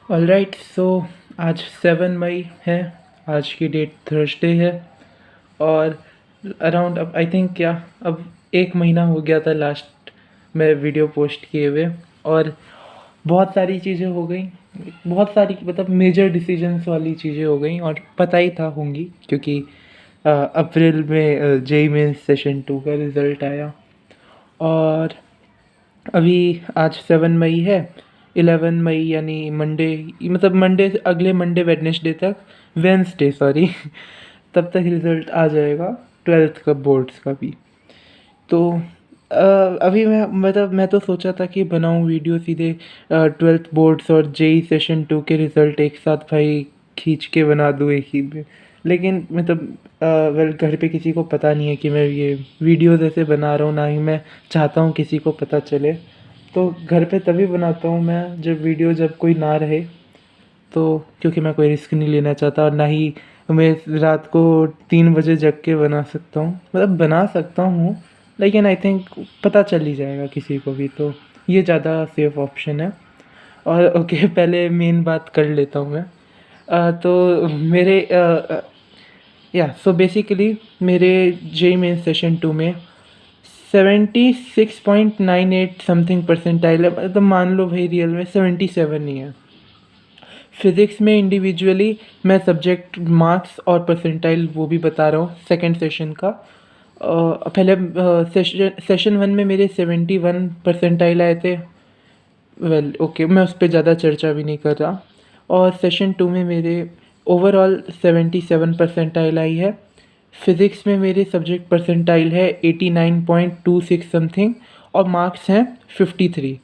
Alright, सो आज 7 मई है। आज की डेट थर्सडे है। और अराउंड अब आई थिंक क्या अब 1 महीना हो गया था लास्ट मैं वीडियो पोस्ट किए हुए। और बहुत सारी चीज़ें हो गई। बहुत सारी मतलब मेजर डिसीजंस वाली चीज़ें हो गई और पता ही था होंगी क्योंकि अप्रैल में जेई मेंस सेशन 2 का रिज़ल्ट आया। और अभी आज 7 मई है। 11 मई यानी मंडे, मतलब मंडे से अगले मंडे वेडनेसडे तक, वेंसडे सॉरी तब तक रिज़ल्ट आ जाएगा 12th का बोर्ड्स का भी। तो अभी मैं तो सोचा था कि बनाऊं वीडियो सीधे 12th बोर्ड्स और जेई सेशन 2 के रिज़ल्ट एक साथ भाई खींच के बना दूँ एक ही में। लेकिन मतलब वेल घर पे किसी को पता नहीं है कि मैं ये वीडियोस ऐसे बना रहा हूँ, ना ही मैं चाहता हूँ किसी को पता चले। तो घर पे तभी बनाता हूँ मैं जब कोई ना रहे। तो क्योंकि मैं कोई रिस्क नहीं लेना चाहता और ना ही मैं रात को 3 बजे जग के बना सकता हूँ, मतलब बना सकता हूँ लेकिन आई थिंक पता चल ही जाएगा किसी को भी, तो ये ज़्यादा सेफ ऑप्शन है। और ओके पहले मेन बात कर लेता हूँ मैं। तो मेरे या सो बेसिकली मेरे जेई मेन सेशन 2 में 76.98 समथिंग परसेंटाइल है, मतलब मान लो भाई रियल में 77 ही है। फिज़िक्स में इंडिविजुअली मैं सब्जेक्ट मार्क्स और परसेंटाइल वो भी बता रहा हूँ सेकंड सेशन का। पहले सेशन 1 में मेरे 71 परसेंटाइल आए थे। वेल ओके, मैं उस पर ज़्यादा चर्चा भी नहीं कर रहा। और सेशन 2 में मेरे ओवरऑल 77 परसेंटाइल आई है। फिज़िक्स में मेरे सब्जेक्ट परसेंटाइल है 89.26 समथिंग और मार्क्स हैं 53।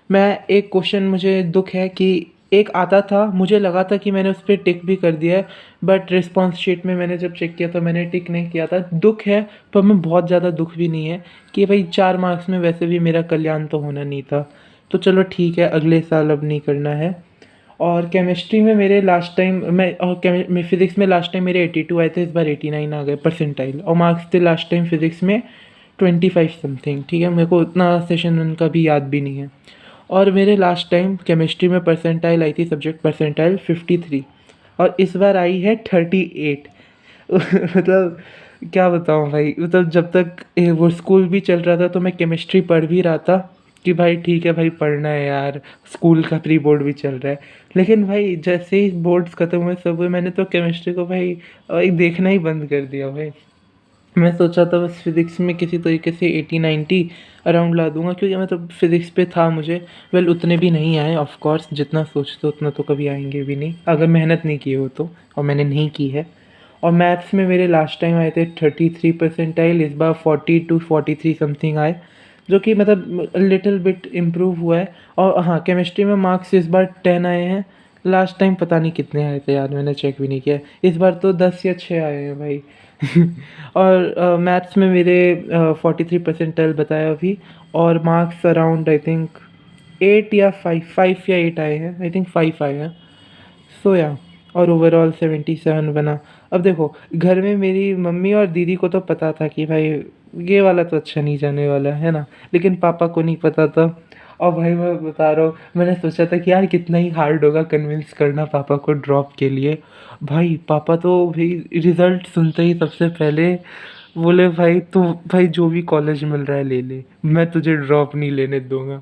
मैं एक क्वेश्चन मुझे दुख है कि एक आता था, मुझे लगा था कि मैंने उस पर टिक भी कर दिया है, बट रिस्पॉन्स शीट में मैंने जब चेक किया तो मैंने टिक नहीं किया था। दुख है, पर मैं बहुत ज़्यादा दुख भी नहीं है कि भाई 4 मार्क्स में वैसे भी मेरा कल्याण तो होना नहीं था। तो चलो ठीक है, अगले साल अब नहीं करना है। और केमिस्ट्री में मेरे लास्ट टाइम मैं फिज़िक्स में लास्ट टाइम मेरे 82 आए थे, इस बार 89 आ गए परसेंटाइल। और मार्क्स थे लास्ट टाइम फिज़िक्स में 25 समथिंग। ठीक है, मेरे को उतना सेशन उनका भी याद भी नहीं है। और मेरे लास्ट टाइम केमिस्ट्री में परसेंटाइल आई थी, सब्जेक्ट परसेंटाइल 53, और इस बार आई है 38। मतलब क्या बताऊँ भाई, मतलब जब तक वो स्कूल भी चल रहा था तो मैं केमिस्ट्री पढ़ भी रहा था कि भाई ठीक है भाई पढ़ना है यार, स्कूल का प्री बोर्ड भी चल रहा है। लेकिन भाई जैसे ही बोर्ड्स ख़त्म हुए सब हुए, मैंने तो केमिस्ट्री को भाई देखना ही बंद कर दिया भाई। मैं सोचा था बस फिज़िक्स में किसी तरीके से 80-90 अराउंड ला दूंगा, क्योंकि मैं तो फिज़िक्स पे था मुझे। वेल उतने भी नहीं आए ऑफ कोर्स, जितना सोचते उतना तो कभी आएंगे भी नहीं अगर मेहनत नहीं की हो तो, और मैंने नहीं की है। और मैथ्स में मेरे लास्ट टाइम आए थे 33 परसेंटाइल, इस बार 40 to 43 समथिंग आए, जो कि मतलब लिटिल बिट इम्प्रूव हुआ है। और हाँ, केमिस्ट्री में मार्क्स इस बार 10 आए हैं। लास्ट टाइम पता नहीं कितने आए थे यार, मैंने चेक भी नहीं किया। इस बार तो 10 या 6 आए हैं भाई। और मैथ्स में मेरे 43 परसेंटाइल बताया अभी, और मार्क्स अराउंड आई थिंक 8 या 5 या 8 आए हैं, आई थिंक 5 आए हैं। सो या, और ओवरऑल 77 बना। अब देखो, घर में मेरी मम्मी और दीदी को तो पता था कि भाई ये वाला तो अच्छा नहीं जाने वाला है ना, लेकिन पापा को नहीं पता था। और भाई मैं बता रहा हूँ, मैंने सोचा था कि यार कितना ही हार्ड होगा कन्विंस करना पापा को ड्रॉप के लिए। भाई पापा तो भाई रिज़ल्ट सुनते ही सबसे पहले बोले, भाई तू भाई जो भी कॉलेज मिल रहा है ले ले, मैं तुझे ड्रॉप नहीं लेने दूंगा।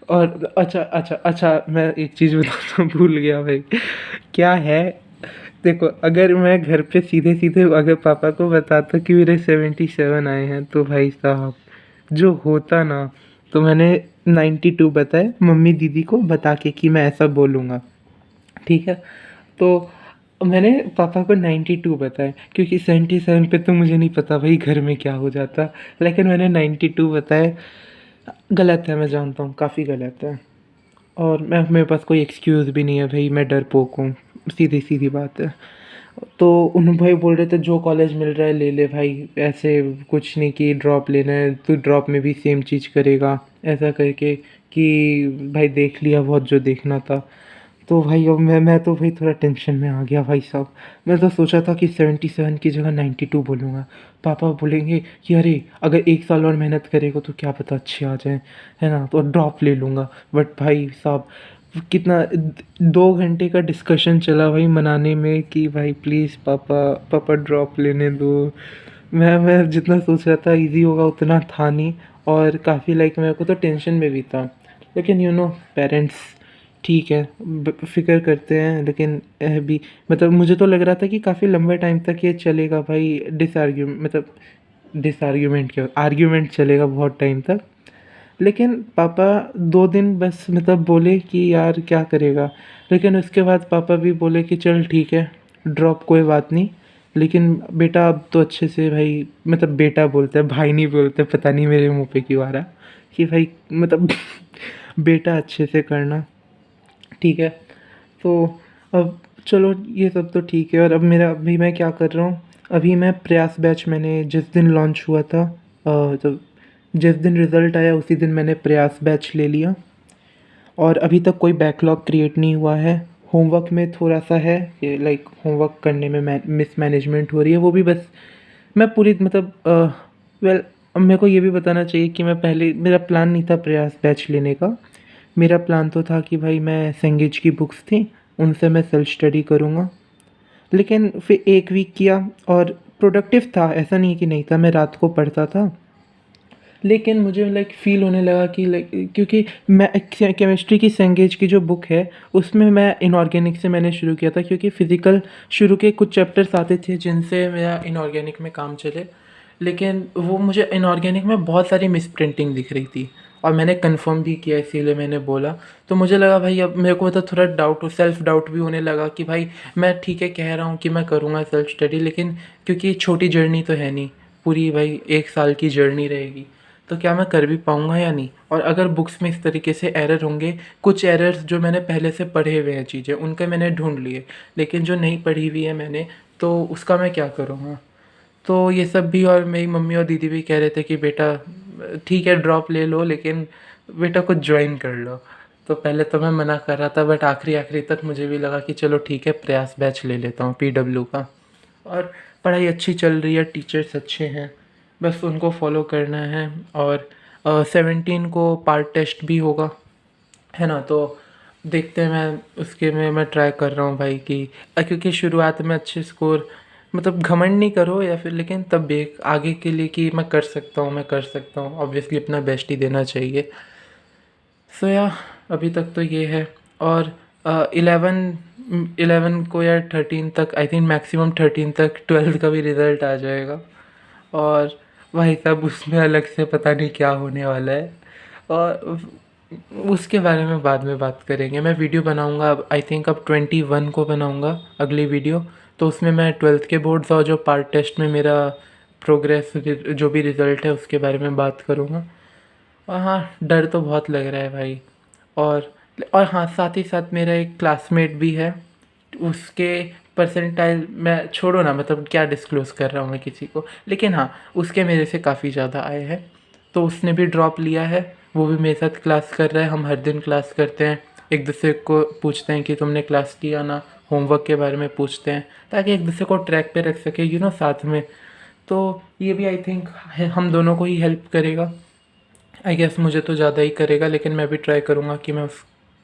और अच्छा अच्छा अच्छा, मैं एक चीज़ बताना भूल गया भाई। क्या है, देखो अगर मैं घर पे सीधे सीधे अगर पापा को बताता कि मेरे 77 आए हैं, तो भाई साहब जो होता ना, तो मैंने 92 बताए मम्मी दीदी को बता के कि मैं ऐसा बोलूँगा। ठीक है, तो मैंने पापा को 92 बताए, क्योंकि 77 पे तो मुझे नहीं पता भाई घर में क्या हो जाता। लेकिन मैंने 92 बताए। गलत है, मैं जानता हूँ काफ़ी गलत है। और मेरे पास कोई एक्सक्यूज़ भी नहीं है भाई, मैं डरपोक हूँ, सीधी सीधी बात है। तो उन भाई बोल रहे थे जो कॉलेज मिल रहा है ले ले भाई, ऐसे कुछ नहीं कि ड्रॉप लेना है तो ड्रॉप में भी सेम चीज़ करेगा, ऐसा करके कि भाई देख लिया बहुत जो देखना था। तो भाई अब मैं तो भाई थोड़ा टेंशन में आ गया भाई साहब। मैं तो सोचा था कि 77 की जगह 92 बोलूँगा। पापा बोलेंगे कि अरे अगर 1 साल और मेहनत करेगा तो क्या पता अच्छे आ जाए, है ना, तो ड्रॉप ले लूँगा। बट भाई साहब कितना 2 घंटे का डिस्कशन चला भाई मनाने में कि भाई प्लीज़ पापा पापा ड्रॉप लेने दो। मैं जितना सोच रहा था इजी होगा उतना था नहीं, और काफ़ी लाइक मेरे को तो टेंशन में भी था। लेकिन पेरेंट्स ठीक है, फिक्र करते हैं, लेकिन भी मतलब मुझे तो लग रहा था कि काफ़ी लंबे टाइम तक ये चलेगा भाई, डिसआर्ग्यूमेंट क्या आर्ग्यूमेंट चलेगा बहुत टाइम तक। लेकिन पापा 2 दिन बस मतलब बोले कि यार क्या करेगा, लेकिन उसके बाद पापा भी बोले कि चल ठीक है, ड्रॉप कोई बात नहीं, लेकिन बेटा अब तो अच्छे से भाई, मतलब बेटा बोलते हैं, भाई नहीं बोलते, पता नहीं मेरे मुंह पे क्यों आ रहा कि भाई मतलब बेटा अच्छे से करना, ठीक है। तो अब चलो ये सब तो ठीक है, और अब मेरा अभी मैं क्या कर रहा हूँ, अभी मैं प्रयास बैच मैंने जिस दिन लॉन्च हुआ था, तो जिस दिन रिज़ल्ट आया उसी दिन मैंने प्रयास बैच ले लिया, और अभी तक कोई बैकलॉग क्रिएट नहीं हुआ है। होमवर्क में थोड़ा सा है कि लाइक होमवर्क करने में मिसमैनेजमेंट हो रही है, वो भी बस मैं पूरी मतलब वेल, अब मेरे को ये भी बताना चाहिए कि मैं पहले मेरा प्लान नहीं था प्रयास बैच लेने का। मेरा प्लान तो था कि भाई मैं सेंगेज की बुक्स थी उनसे मैं सेल्फ स्टडी करूँगा, लेकिन फिर 1 वीक किया और प्रोडक्टिव था, ऐसा नहीं कि नहीं था, मैं रात को पढ़ता था। लेकिन मुझे लाइक फ़ील होने लगा कि लाइक, क्योंकि मैं केमिस्ट्री की सेंगेज की जो बुक है उसमें मैं इनऑर्गेनिक से मैंने शुरू किया था, क्योंकि फ़िज़िकल शुरू के कुछ चैप्टर्स आते थे जिनसे मेरा इनऑर्गेनिक में काम चले, लेकिन वो मुझे इनऑर्गेनिक में बहुत सारी मिसप्रिंटिंग दिख रही थी, और मैंने कंफर्म भी किया, इसीलिए मैंने बोला। तो मुझे लगा भाई अब मेरे को मतलब थोड़ा डाउट, सेल्फ डाउट भी होने लगा कि भाई मैं ठीक है कह रहा हूँ कि मैं करूँगा सेल्फ स्टडी, लेकिन क्योंकि छोटी जर्नी तो है नहीं, पूरी भाई 1 साल की जर्नी रहेगी, तो क्या मैं कर भी पाऊँगा या नहीं। और अगर बुक्स में इस तरीके से एरर होंगे, कुछ एरर्स जो मैंने पहले से पढ़े हुए हैं चीज़ें उनके मैंने ढूंढ लिए, लेकिन जो नहीं पढ़ी हुई है मैंने, तो उसका मैं क्या करूँगा। तो ये सब भी, और मेरी मम्मी और दीदी भी कह रहे थे कि बेटा ठीक है ड्रॉप ले लो, लेकिन बेटा कुछ ज्वाइन कर लो। तो पहले तो मैं मना कर रहा था, बट आखिरी आखिरी तक मुझे भी लगा कि चलो ठीक है प्रयास बैच ले लेता हूँ पीडब्ल्यू का। और पढ़ाई अच्छी चल रही है, टीचर्स अच्छे हैं, बस उनको फॉलो करना है। और 17 को पार्ट टेस्ट भी होगा, है ना, तो देखते हैं, मैं उसके में मैं ट्राई कर रहा हूँ भाई कि क्योंकि शुरुआत में अच्छे स्कोर, मतलब घमंड नहीं करो या फिर, लेकिन तब भी आगे के लिए कि मैं कर सकता हूँ, मैं कर सकता हूँ, ऑब्वियसली अपना बेस्ट ही देना चाहिए। सो या अभी तक तो ये है। और 11 को या 13 तक, आई थिंक मैक्सिमम 13 तक 12th का भी रिज़ल्ट आ जाएगा, और भाई साहब उसमें अलग से पता नहीं क्या होने वाला है, और उसके बारे में बाद में बात करेंगे। मैं वीडियो बनाऊंगा अब, आई थिंक अब 21 को बनाऊंगा अगली वीडियो, तो उसमें मैं 12th के बोर्ड्स और जो पार्ट टेस्ट में मेरा प्रोग्रेस, जो भी रिज़ल्ट है उसके बारे में बात करूँगा। और हाँ, डर तो बहुत लग रहा है भाई। और हाँ, साथ ही साथ मेरा एक क्लासमेट भी है, उसके परसेंटाइल मैं छोड़ो ना, मतलब क्या डिस्क्लोज़ कर रहा हूँ मैं किसी को, लेकिन हाँ उसके मेरे से काफ़ी ज़्यादा आए हैं, तो उसने भी ड्रॉप लिया है, वो भी मेरे साथ क्लास कर रहा है, हम हर दिन क्लास करते हैं, एक दूसरे को पूछते हैं कि तुमने क्लास किया ना, होमवर्क के बारे में पूछते हैं, ताकि एक दूसरे को ट्रैक पे रख सके साथ में। तो ये भी आई थिंक हम दोनों को ही हेल्प करेगा, आई गेस मुझे तो ज़्यादा ही करेगा, लेकिन मैं भी ट्राई करूँगा कि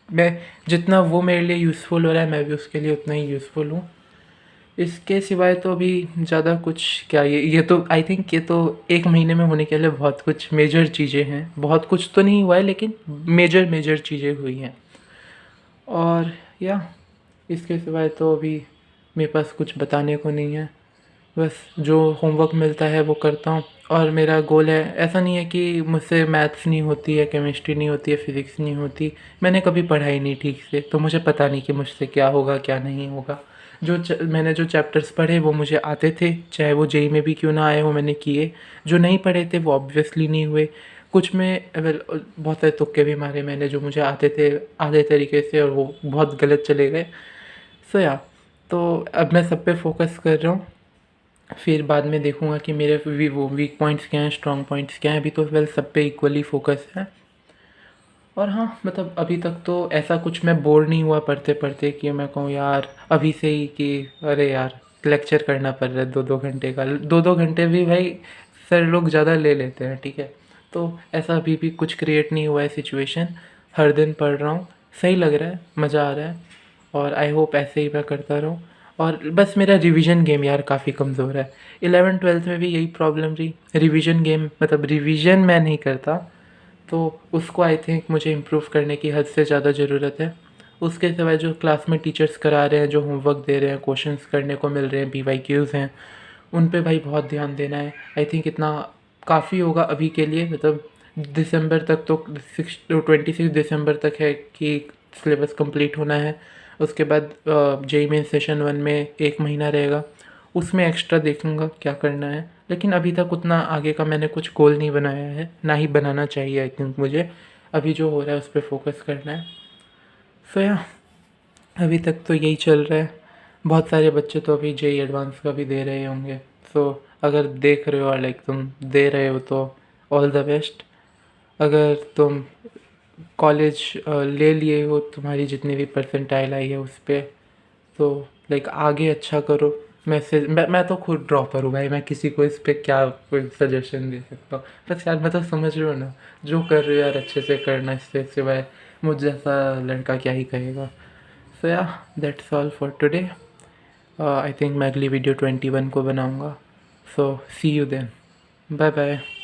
मैं जितना वो मेरे लिए यूज़फुल हो रहा है मैं भी उसके लिए उतना ही यूज़फुल हूँ। इसके सिवाय तो अभी ज़्यादा कुछ क्या, ये तो आई थिंक ये तो 1 महीने में होने के लिए बहुत कुछ मेजर चीज़ें हैं, बहुत कुछ तो नहीं हुआ है लेकिन मेजर मेजर चीज़ें हुई हैं। और या इसके सिवाय तो अभी मेरे पास कुछ बताने को नहीं है, बस जो होमवर्क मिलता है वो करता हूँ। और मेरा गोल है, ऐसा नहीं है कि मुझसे मैथ्स नहीं होती है, केमिस्ट्री नहीं होती है, फिज़िक्स नहीं होती, मैंने कभी पढ़ाई नहीं ठीक से, तो मुझे पता नहीं कि मुझसे क्या होगा क्या नहीं होगा। मैंने जो चैप्टर्स पढ़े वो मुझे आते थे, चाहे वो जेईई में भी क्यों ना आए वो मैंने किए, जो नहीं पढ़े थे वो ऑब्वियसली नहीं हुए। कुछ में बहुत सारे तुक्के भी मारे मैंने जो मुझे आते थे आधे तरीके से, और वो बहुत गलत चले गए। सो या तो अब मैं सब पे फोकस कर रहा हूँ, फिर बाद में देखूँगा कि मेरे वो वीक पॉइंट्स क्या हैं, स्ट्रॉन्ग पॉइंट्स क्या हैं। अभी तो वेल सब पे इक्वली फोकस है। और हाँ, मतलब अभी तक तो ऐसा कुछ मैं बोर नहीं हुआ पढ़ते पढ़ते कि मैं कहूँ यार अभी से ही कि अरे यार लेक्चर करना पड़ रहा है 2-2 घंटे का, 2-2 घंटे भी भाई सर लोग ज़्यादा ले लेते हैं, ठीक है। तो ऐसा अभी भी कुछ क्रिएट नहीं हुआ है सिचुएशन, हर दिन पढ़ रहा हूँ, सही लग रहा है, मज़ा आ रहा है और आई होप ऐसे ही मैं करता रहूँ। और बस मेरा रिवीजन गेम यार काफ़ी कमज़ोर है। 11th-12th में भी यही प्रॉब्लम रही, रिवीजन गेम मतलब रिवीजन मैं नहीं करता, तो उसको आई थिंक मुझे इम्प्रूव करने की हद से ज़्यादा ज़रूरत है। उसके सिवाय जो क्लास में टीचर्स करा रहे हैं, जो होमवर्क दे रहे हैं, क्वेश्चंस करने को मिल रहे हैं, PYQs हैं, उन पे भाई बहुत ध्यान देना है। आई थिंक इतना काफ़ी होगा अभी के लिए, मतलब दिसंबर तक तो 26 दिसंबर तक है कि सिलेबस कंप्लीट होना है। उसके बाद जेईई मेन सेशन 1 में 1 महीना रहेगा, उसमें एक्स्ट्रा देखूँगा क्या करना है। लेकिन अभी तक उतना आगे का मैंने कुछ गोल नहीं बनाया है, ना ही बनाना चाहिए आई थिंक मुझे। अभी जो हो रहा है उस पर फोकस करना है। सो या अभी तक तो यही चल रहा है। बहुत सारे बच्चे तो अभी जेईई एडवांस का भी दे रहे होंगे। सो अगर देख रहे हो और लाइक तुम दे रहे हो तो ऑल द बेस्ट। अगर तुम कॉलेज ले लिए हो, तुम्हारी जितनी भी परसेंटाइल आई है उस पर, तो लाइक आगे अच्छा करो। मैं तो खुद ड्रॉपर हूँ भाई, मैं किसी को इस पे क्या कोई सजेशन दे सकता हूँ। बस यार मैं तो समझ रही हूँ ना, जो कर रहे हो यार अच्छे से करना, इससे सिवाय मुझ जैसा लड़का क्या ही कहेगा। सो या that's all for today. I think मैं अगली वीडियो 21 को बनाऊँगा। सो सी यू देन, बाय बाय।